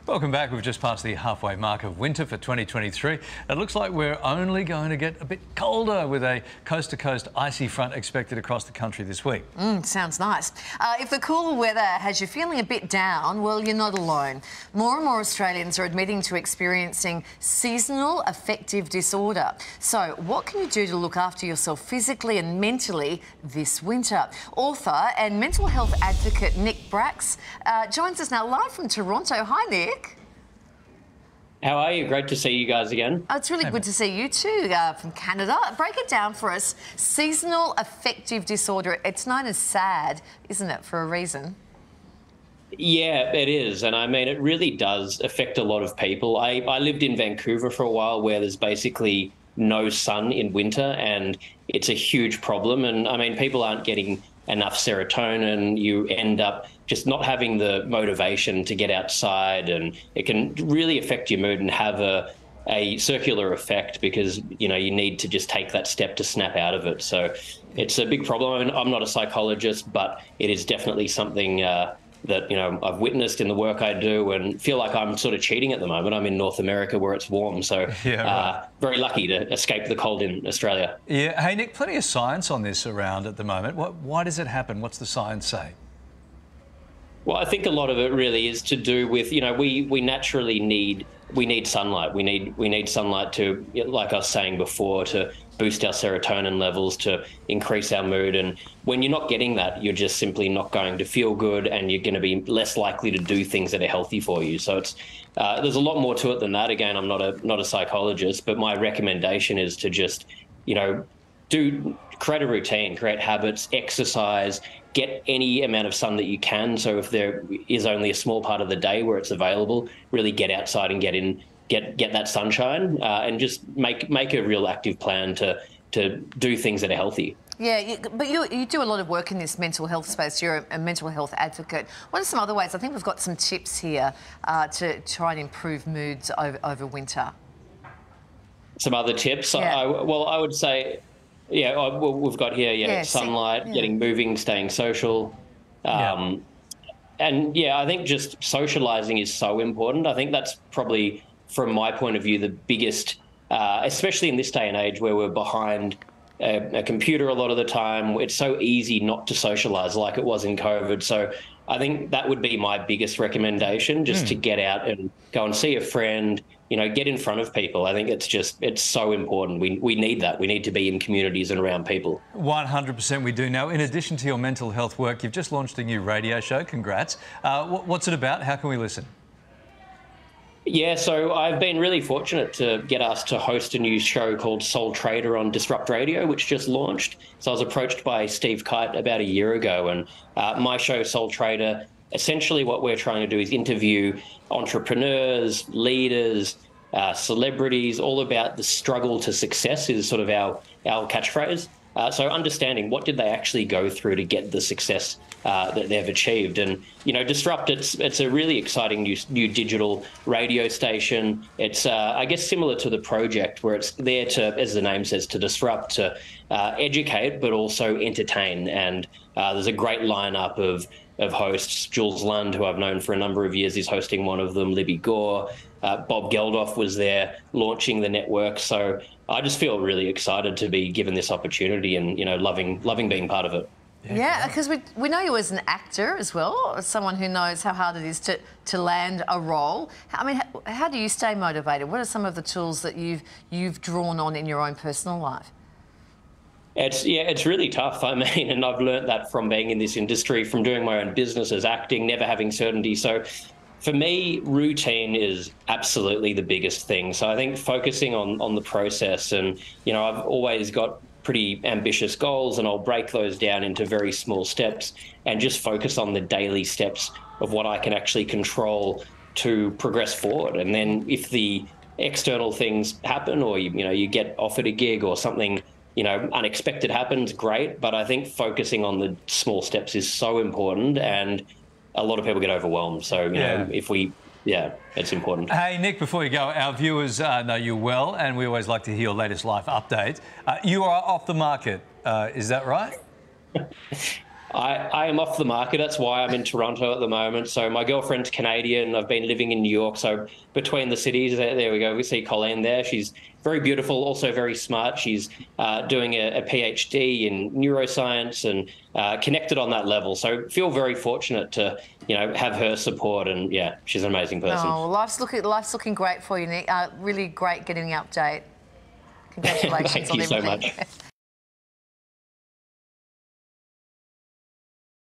Welcome back. We've just passed the halfway mark of winter for 2023. It looks like we're only going to get a bit colder with a coast-to-coast icy front expected across the country this week. Sounds nice. If the cooler weather has you feeling a bit down, well, you're not alone. More and more Australians are admitting to experiencing seasonal affective disorder. So what can you do to look after yourself physically and mentally this winter? Author and mental health advocate Nick Bracks joins us now live from Toronto. Hi, Nick. How are you? Great to see you guys again. Oh, it's really good to see you too from Canada. Break it down for us. Seasonal affective disorder. It's known as SAD, isn't it, for a reason? Yeah, it is. And I mean, it really does affect a lot of people. I lived in Vancouver for a while where there's basically no sun in winter and it's a huge problem. And I mean, people aren't getting enough serotonin. You end up just not having the motivation to get outside, and it can really affect your mood and have a circular effect because, you know, you need to just take that step to snap out of it. So it's a big problem. I mean, I'm not a psychologist, but it is definitely something that, you know, I've witnessed in the work I do and feel like I'm sort of cheating at the moment. I'm in North America where it's warm, so very lucky to escape the cold in Australia. Yeah. Hey, Nick, plenty of science on this around at the moment. Why does it happen? What's the science say? Well, I think a lot of it really is to do with, you know, we naturally need sunlight. We need sunlight to, like I was saying before, to boost our serotonin levels, to increase our mood. And when you're not getting that, you're just simply not going to feel good, and you're going to be less likely to do things that are healthy for you. So it's there's a lot more to it than that. Again, I'm not a psychologist, but my recommendation is to just, you know, create a routine, create habits, exercise, get any amount of sun that you can. So if there is only a small part of the day where it's available, really get outside and get that sunshine, and just make a real active plan to do things that are healthy. Yeah, but you do a lot of work in this mental health space. You're a mental health advocate. What are some other ways? I think we've got some tips here to try and improve moods over winter. Some other tips? Yeah. I would say, we've got here, sunlight, getting moving, staying social. And I think just socialising is so important. I think that's probably, from my point of view, the biggest, especially in this day and age where we're behind a computer a lot of the time. It's so easy not to socialise like it was in COVID. So I think that would be my biggest recommendation, just to get out and go and see a friend, you know, get in front of people. I think it's so important. We need that. We need to be in communities and around people. 100% we do. Now, in addition to your mental health work, you've just launched a new radio show. Congrats. What's it about? How can we listen? Yeah, so I've been really fortunate to get asked to host a new show called Soul Trader on Disrupt Radio, which just launched. So I was approached by Steve Kite about a year ago, and my show, Soul Trader, essentially what we're trying to do is interview entrepreneurs, leaders, celebrities, all about the struggle to success is sort of our catchphrase. So understanding what did they actually go through to get the success that they've achieved. And, you know, Disrupt, it's a really exciting new digital radio station. It's, I guess, similar to The Project, where it's there to, as the name says, to disrupt, to educate, but also entertain. And there's a great lineup of hosts. Jules Lund, who I've known for a number of years, is hosting one of them. Libby Gore, Bob Geldof was there launching the network. So I just feel really excited to be given this opportunity and, you know, loving being part of it. Yeah, because we know you as an actor as well, as someone who knows how hard it is to land a role. I mean, how do you stay motivated? What are some of the tools that you've drawn on in your own personal life? It's really tough. I mean, and I've learned that from being in this industry, from doing my own business as acting, never having certainty. So for me, routine is absolutely the biggest thing. So I think focusing on the process, and, you know, I've always got pretty ambitious goals, and I'll break those down into very small steps and just focus on the daily steps of what I can actually control to progress forward. And then if the external things happen, or you get offered a gig or something, you know, unexpected happens, great. But I think focusing on the small steps is so important, and a lot of people get overwhelmed. So, you know, it's important. Hey, Nick, before you go, our viewers know you well, and we always like to hear your latest life update. You are off the market, is that right? I am off the market. That's why I'm in Toronto at the moment. So my girlfriend's Canadian. I've been living in New York. So between the cities, there we go. We see Colleen there. She's very beautiful, also very smart. She's doing a PhD in neuroscience and connected on that level. So feel very fortunate to, have her support. And yeah, she's an amazing person. Oh, life's looking great for you, Nick. Really great getting the update. Congratulations Thank on you everything. so much.